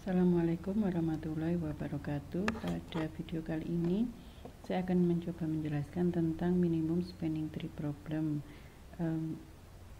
Assalamualaikum warahmatullahi wabarakatuh. Pada video kali ini saya akan mencoba menjelaskan tentang minimum spanning tree problem.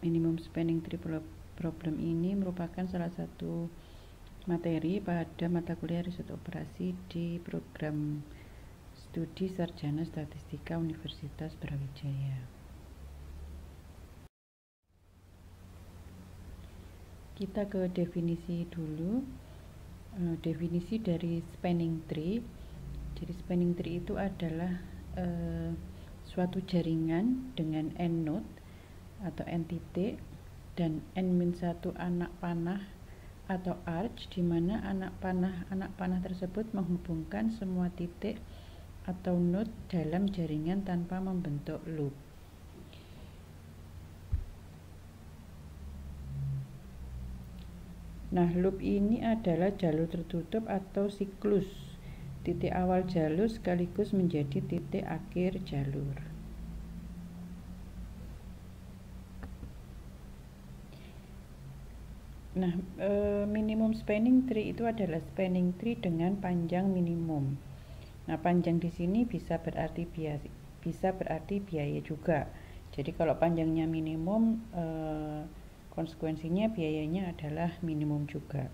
Minimum spanning tree problem ini merupakan salah satu materi pada mata kuliah riset operasi di program studi sarjana statistika Universitas Brawijaya. Kita ke definisi dulu. Definisi dari spanning tree. Jadi spanning tree itu adalah suatu jaringan dengan n node atau n titik dan n-1 anak panah atau arch, di mana anak panah tersebut menghubungkan semua titik atau node dalam jaringan tanpa membentuk loop. Nah, loop ini adalah jalur tertutup atau siklus. Titik awal jalur sekaligus menjadi titik akhir jalur. Nah, minimum spanning tree itu adalah spanning tree dengan panjang minimum. Nah, panjang di sini bisa berarti biaya juga. Jadi kalau panjangnya minimum, konsekuensinya biayanya adalah minimum juga.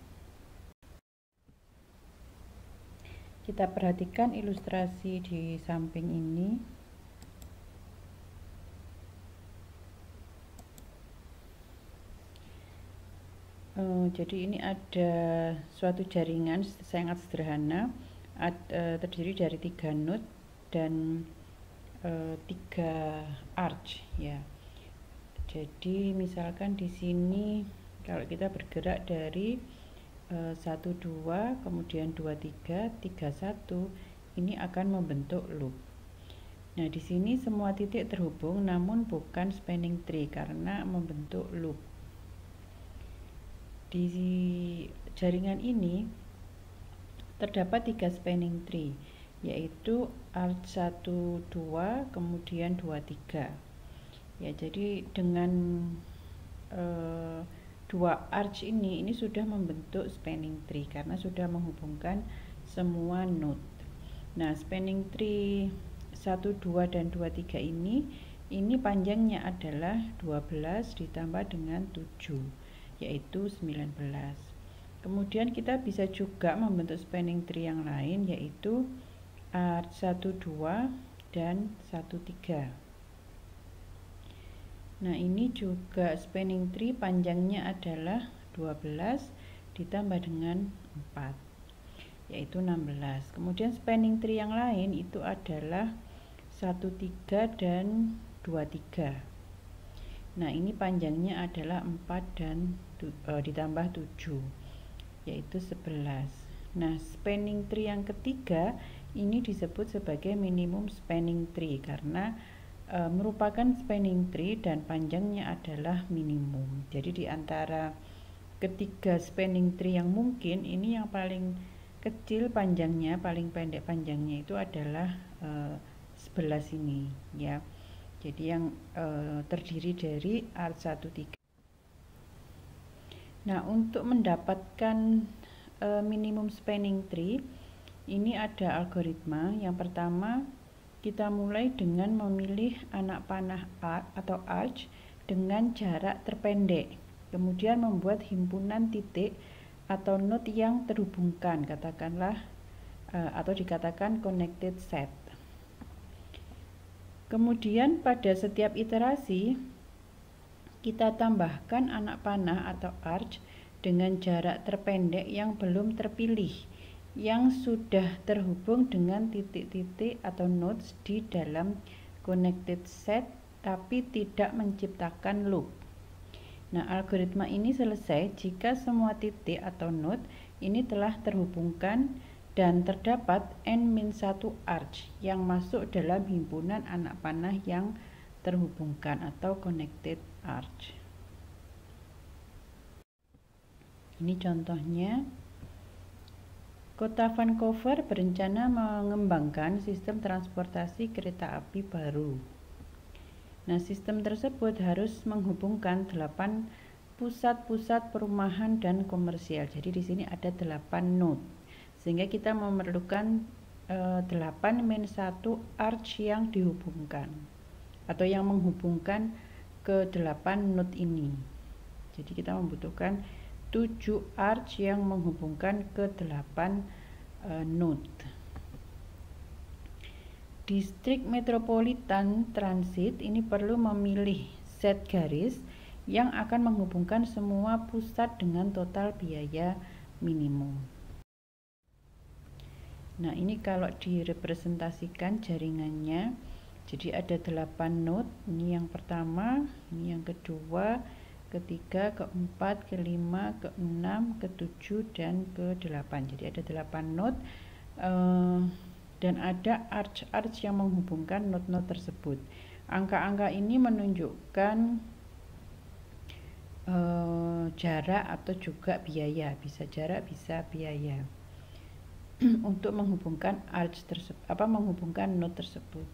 Kita perhatikan ilustrasi di samping ini. Jadi ini ada suatu jaringan sangat sederhana, terdiri dari 3 node dan 3 arch ya. Jadi misalkan di sini kalau kita bergerak dari 1 2 kemudian 2 3 3 1, ini akan membentuk loop. Nah, di sini semua titik terhubung namun bukan spanning tree karena membentuk loop. Di jaringan ini terdapat 3 spanning tree, yaitu arch 1 2 kemudian 2 3. Ya, jadi dengan 2 arch ini sudah membentuk spanning tree karena sudah menghubungkan semua node. Nah, spanning tree 1 2 dan 2 3 ini panjangnya adalah 12 ditambah dengan 7, yaitu 19. Kemudian kita bisa juga membentuk spanning tree yang lain, yaitu arch 1 2 dan 1 3. Nah, ini juga spanning tree panjangnya adalah 12 ditambah dengan 4, yaitu 16. Kemudian spanning tree yang lain itu adalah 1 3 dan 2 3. Nah, ini panjangnya adalah 4 dan ditambah 7, yaitu 11. Nah, spanning tree yang ketiga ini disebut sebagai minimum spanning tree karena merupakan spanning tree dan panjangnya adalah minimum. Jadi di antara ketiga spanning tree yang mungkin, ini yang paling kecil panjangnya, paling pendek panjangnya itu adalah 11 ini ya. Jadi yang terdiri dari arch 1 3. Nah, untuk mendapatkan minimum spanning tree ini ada algoritma. Yang pertama, kita mulai dengan memilih anak panah atau arch dengan jarak terpendek, kemudian membuat himpunan titik atau node yang terhubungkan, katakanlah atau dikatakan connected set. Kemudian pada setiap iterasi kita tambahkan anak panah atau arch dengan jarak terpendek yang belum terpilih, yang sudah terhubung dengan titik-titik atau nodes di dalam connected set tapi tidak menciptakan loop. Nah, algoritma ini selesai jika semua titik atau node ini telah terhubungkan dan terdapat n-1 arch yang masuk dalam himpunan anak panah yang terhubungkan atau connected arch. Ini contohnya. Kota Vancouver berencana mengembangkan sistem transportasi kereta api baru. Nah, sistem tersebut harus menghubungkan 8 pusat-pusat perumahan dan komersial. Jadi di sini ada 8 node. Sehingga kita memerlukan 8-1 arch yang dihubungkan atau yang menghubungkan ke 8 node ini. Jadi kita membutuhkan 7 arch yang menghubungkan ke 8 node. Distrik Metropolitan Transit ini perlu memilih set garis yang akan menghubungkan semua pusat dengan total biaya minimum. Nah, ini kalau direpresentasikan jaringannya, jadi ada 8 node. Ini yang pertama, ini yang kedua, ketiga, keempat, kelima, keenam, ketujuh, dan ke-8. Jadi ada 8 node dan ada arch-arch yang menghubungkan node-node tersebut. Angka-angka ini menunjukkan jarak atau juga biaya, bisa jarak bisa biaya untuk menghubungkan arch tersebut, menghubungkan node tersebut.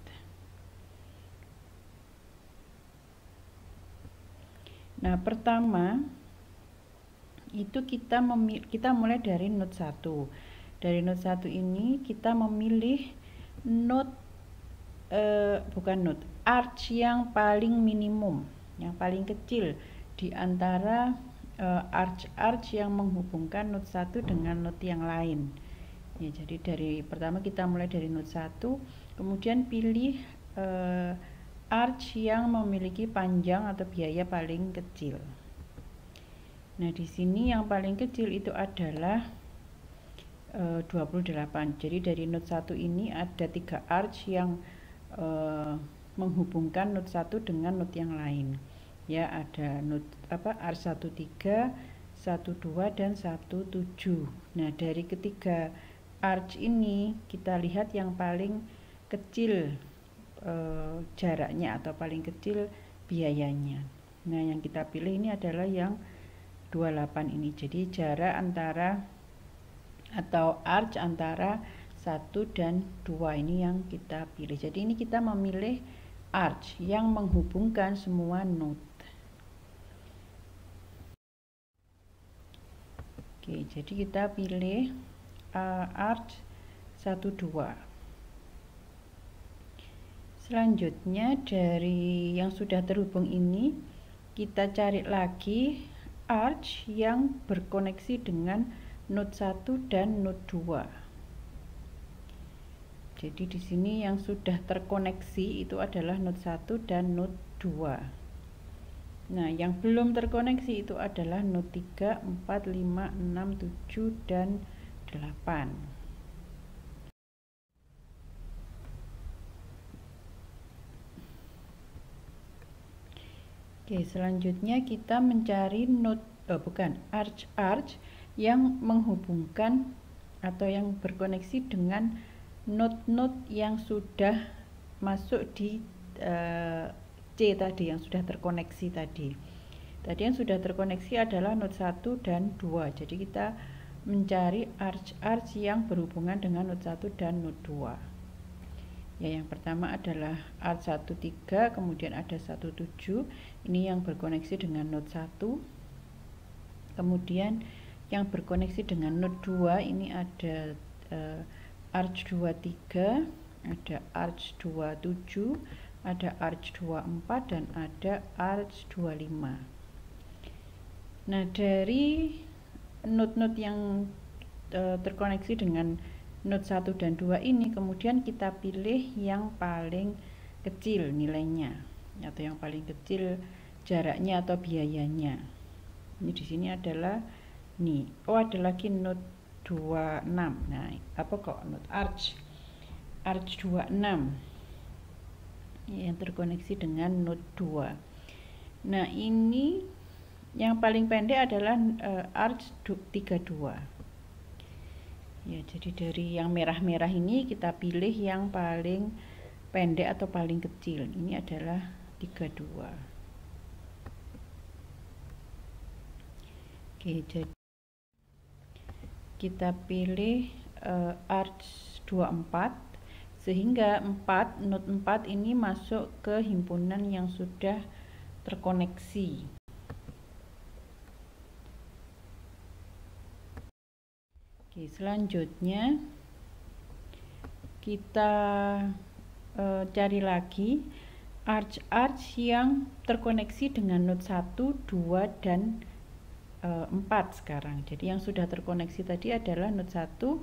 Nah, pertama itu kita mulai dari node 1. Dari node 1 ini kita memilih node arch yang paling minimum, yang paling kecil di antara arch yang menghubungkan node 1 dengan node yang lain. Ya, jadi pertama kita mulai dari node 1, kemudian pilih arch yang memiliki panjang atau biaya paling kecil. Nah, di sini yang paling kecil itu adalah 28. Jadi dari node 1 ini ada 3 arch yang menghubungkan node 1 dengan node yang lain. Ya, ada node arch 13, 12 dan 17. Nah, dari ketiga arch ini kita lihat yang paling kecil jaraknya atau paling kecil biayanya. Nah, yang kita pilih ini adalah yang 28 ini. Jadi jarak antara atau arch antara 1 dan 2 ini yang kita pilih. Jadi ini kita memilih arch yang menghubungkan semua node. Oke, jadi kita pilih arch 1, 2. Selanjutnya dari yang sudah terhubung ini kita cari lagi arch yang berkoneksi dengan node 1 dan node 2. Jadi di sini yang sudah terkoneksi itu adalah node 1 dan node 2. Nah, yang belum terkoneksi itu adalah node 3, 4, 5, 6, 7 dan 8. Oke, selanjutnya kita mencari node arch yang menghubungkan atau yang berkoneksi dengan node-node yang sudah masuk di C tadi, yang sudah terkoneksi tadi. Tadi yang sudah terkoneksi adalah node 1 dan 2. Jadi kita mencari arch yang berhubungan dengan node 1 dan node 2. Ya, yang pertama adalah arch 13, kemudian ada 17. Ini yang berkoneksi dengan node 1. Kemudian yang berkoneksi dengan node 2 ini ada arch 23, ada arch 27, ada arch 24 dan ada arch 25. Nah, dari node-node yang terkoneksi dengan node 1 dan 2 ini kemudian kita pilih yang paling kecil nilainya atau yang paling kecil jaraknya atau biayanya. Ini di sini adalah ada lagi node 26. Nah, node arch 26 yang terkoneksi dengan node 2. Nah, ini yang paling pendek adalah arch 32. Ya, jadi dari yang merah-merah ini kita pilih yang paling pendek atau paling kecil. Ini adalah 32. Oke, jadi kita pilih arch 24 sehingga node 4 ini masuk ke himpunan yang sudah terkoneksi. Oke, selanjutnya kita cari lagi arch yang terkoneksi dengan node 1, 2, dan 4 sekarang. Jadi yang sudah terkoneksi tadi adalah node 1, 2,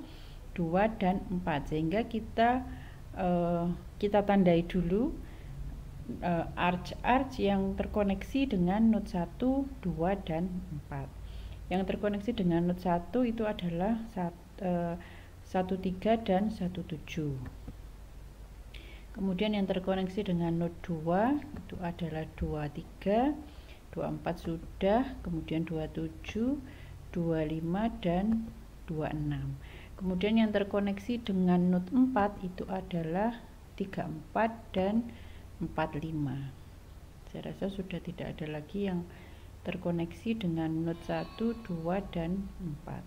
dan 4, sehingga kita tandai dulu arch yang terkoneksi dengan node 1, 2, dan 4. Yang terkoneksi dengan node 1 itu adalah 13 dan 17. Kemudian yang terkoneksi dengan node 2 itu adalah 23, 24 sudah, kemudian 27, 25, dan 26. Kemudian yang terkoneksi dengan node 4 itu adalah 34 dan 45. Saya rasa sudah tidak ada lagi yang terkoneksi dengan node 1, 2, dan 4.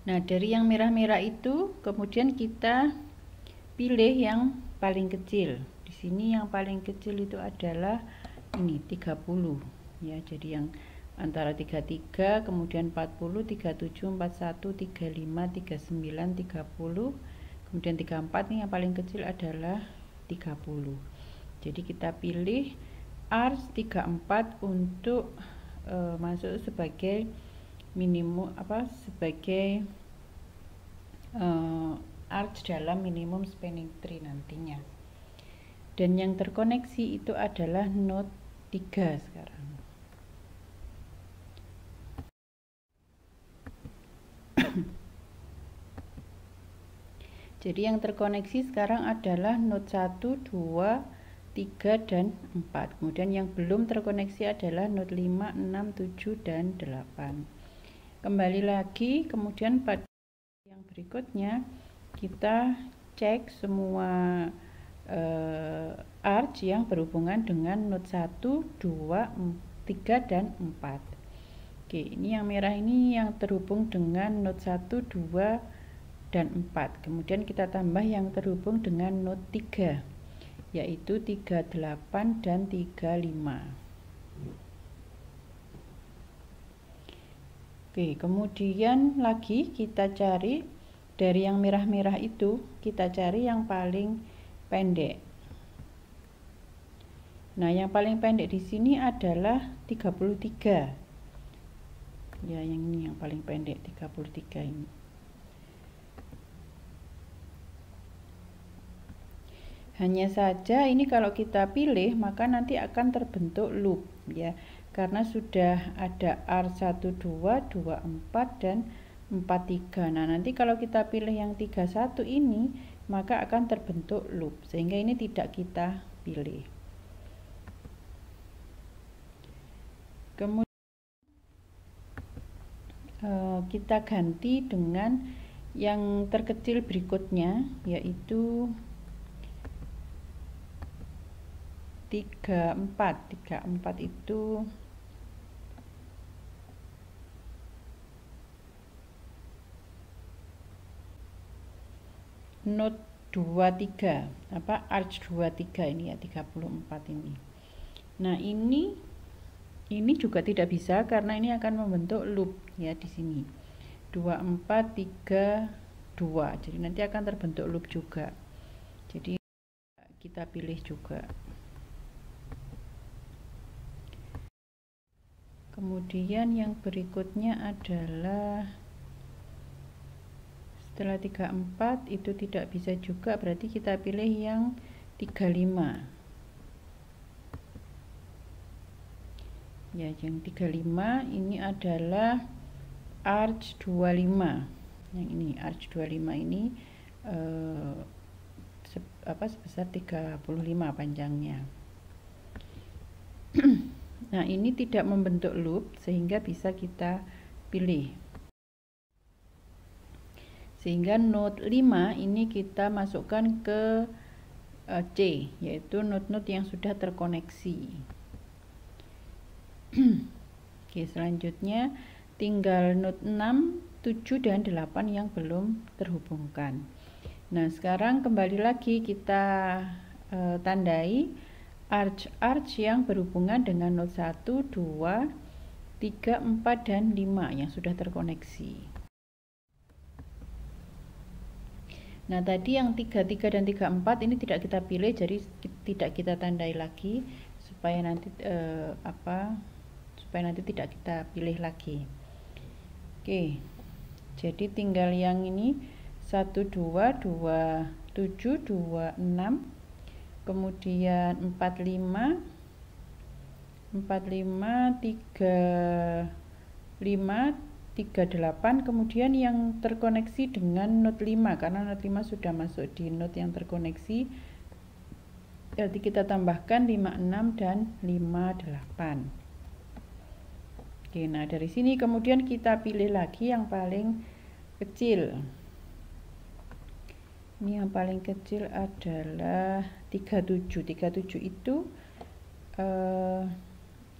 Nah, dari yang merah-merah itu kemudian kita pilih yang paling kecil. Di sini yang paling kecil itu adalah ini 30 ya. Jadi yang antara 33, kemudian 40, 37, 41, 35, 39, 30, kemudian 34. Ini yang paling kecil adalah 30. Jadi kita pilih arch 34 untuk masuk sebagai minimum sebagai arch dalam minimum spanning tree nantinya. Dan yang terkoneksi itu adalah node 3 sekarang. Jadi yang terkoneksi sekarang adalah node 1, 2, 3, dan 4. Kemudian yang belum terkoneksi adalah node 5, 6, 7, dan 8. Kembali lagi, kemudian pada yang berikutnya kita cek semua arch yang berhubungan dengan node 1, 2, 3, dan 4. Oke, ini yang merah ini yang terhubung dengan node 1, 2, dan 4. Kemudian kita tambah yang terhubung dengan node 3, yaitu 38 dan 35. Oke, kemudian lagi kita cari dari yang merah-merah itu, kita cari yang paling pendek. Nah, yang paling pendek di sini adalah 33. Ya, yang ini yang paling pendek, 33 ini. Hanya saja ini kalau kita pilih maka nanti akan terbentuk loop ya. Karena sudah ada R12, 24, dan 43. Nah, nanti kalau kita pilih yang 31 ini maka akan terbentuk loop, sehingga ini tidak kita pilih. Kemudian kita ganti dengan yang terkecil berikutnya, yaitu 34. 34 itu node 23, arch 23 ini ya, 34 ini. Nah, ini juga tidak bisa karena ini akan membentuk loop ya di sini. 24, 3, 2. Jadi nanti akan terbentuk loop juga. Jadi kita pilih juga. Kemudian yang berikutnya adalah setelah 34 itu tidak bisa juga, berarti kita pilih yang 35. Ya, yang 35 ini adalah arch 25. Yang ini arch 25 ini sebesar 35 panjangnya. Nah, ini tidak membentuk loop sehingga bisa kita pilih. Sehingga node 5 ini kita masukkan ke C, yaitu node-node yang sudah terkoneksi. Oke, selanjutnya tinggal node 6, 7, dan 8 yang belum terhubungkan. Nah, sekarang kembali lagi kita tandai arch yang berhubungan dengan node 1, 2, 3, 4, dan 5 yang sudah terkoneksi. Nah, tadi yang 3, 3 dan 3, 4 ini tidak kita pilih, jadi tidak kita tandai lagi supaya nanti supaya nanti tidak kita pilih lagi. Oke. Jadi tinggal yang ini 1, 2, 2, 7, 2, 6, kemudian 4, 5, 4, 5, 3, 5, 3, 8, kemudian yang terkoneksi dengan not 5, karena not 5 sudah masuk di not yang terkoneksi, jadi kita tambahkan 5, 6, dan 5, 8. Oke, nah dari sini kemudian kita pilih lagi yang paling kecil. Ini yang paling kecil adalah 37. 37 itu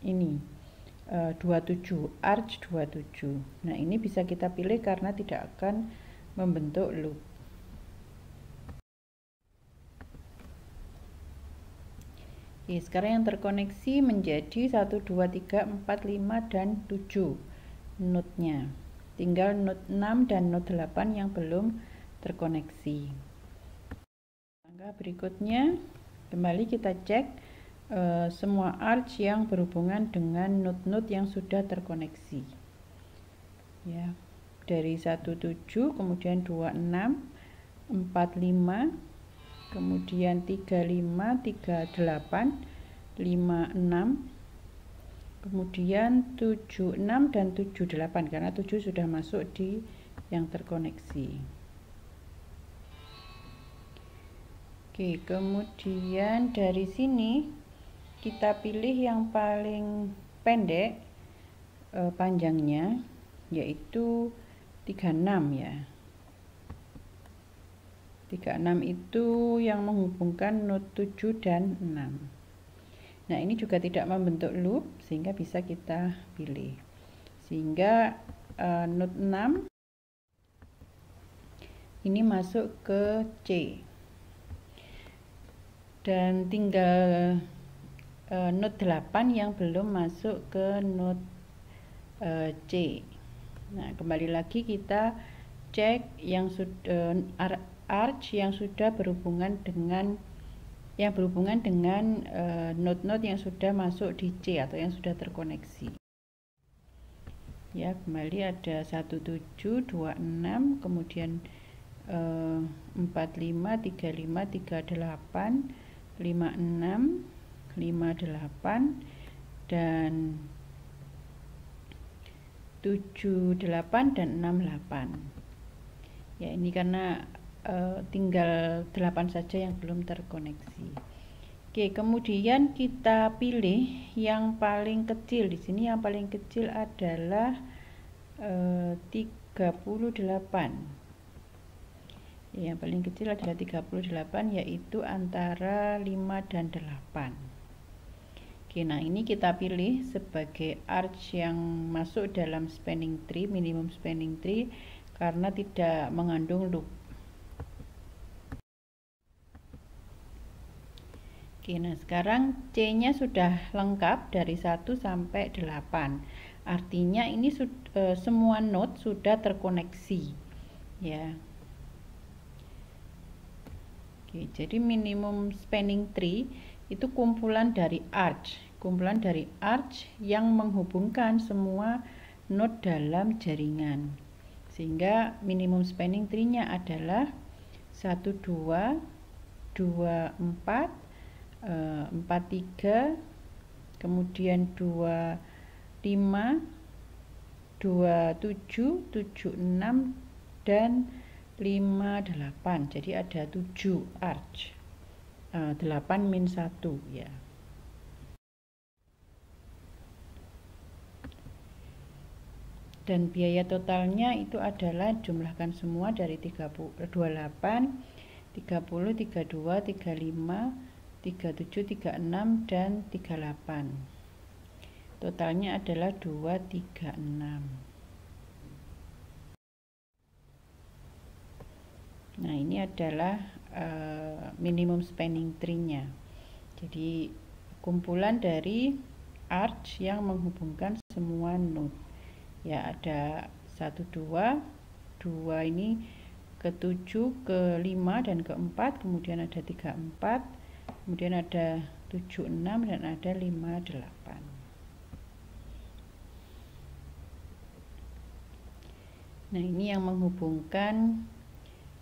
ini 27, arch 27. Nah, ini bisa kita pilih karena tidak akan membentuk loop. Oke, sekarang yang terkoneksi menjadi 1, 2, 3, 4, 5, dan 7 node-nya. Tinggal node 6 dan node 8 yang belum terkoneksi. Langkah berikutnya, kembali kita cek semua arch yang berhubungan dengan node-node yang sudah terkoneksi. Ya, dari 17, kemudian 26, 45, kemudian 35, 38, 56, kemudian 76 dan 78, karena 7 sudah masuk di yang terkoneksi. Oke, kemudian dari sini kita pilih yang paling pendek panjangnya, yaitu 36 ya. 36 itu yang menghubungkan node 7 dan 6. Nah, ini juga tidak membentuk loop sehingga bisa kita pilih. Sehingga node 6 ini masuk ke C. Dan tinggal node 8 yang belum masuk ke node C. Nah, kembali lagi kita cek yang sudah arch yang sudah berhubungan dengan node-node yang sudah masuk di C atau yang sudah terkoneksi. Ya, kembali ada 17, 26, kemudian 45, 35, 38, 56, 58, dan 78 dan 68. Ya, ini karena tinggal 8 saja yang belum terkoneksi. Oke, kemudian kita pilih yang paling kecil. Di sini yang paling kecil adalah 38. Yang paling kecil adalah 38, yaitu antara 5 dan 8. Oke, nah ini kita pilih sebagai arch yang masuk dalam spanning tree, minimum spanning tree, karena tidak mengandung loop. Oke, nah sekarang C-nya sudah lengkap dari 1 sampai 8. Artinya ini semua node sudah terkoneksi. Ya. Oke, jadi minimum spanning tree itu kumpulan dari arch yang menghubungkan semua node dalam jaringan. Sehingga minimum spanning tree-nya adalah 1, 2, 2, 4, 4, 3, kemudian 2, 5, 2, 7, 7, 6, dan 5, 8. Jadi ada 7 arch. 8 min 1 ya. Dan biaya totalnya itu adalah jumlahkan semua dari 28, 30, 32, 35, 37, 36, dan 38. Totalnya adalah 236. Nah, ini adalah minimum spanning tree-nya. Jadi kumpulan dari arch yang menghubungkan semua node. Ya, ada 1, 2 ini ke 7, ke 5 dan ke 4, kemudian ada 3, 4, kemudian ada 7, 6 dan ada 5, 8. Nah, ini yang menghubungkan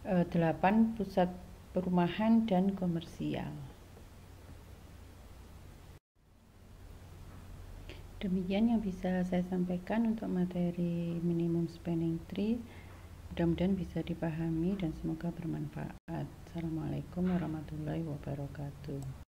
8 pusat perumahan dan komersial. Demikian yang bisa saya sampaikan untuk materi minimum spanning tree. Mudah-mudahan bisa dipahami dan semoga bermanfaat. Assalamualaikum warahmatullahi wabarakatuh.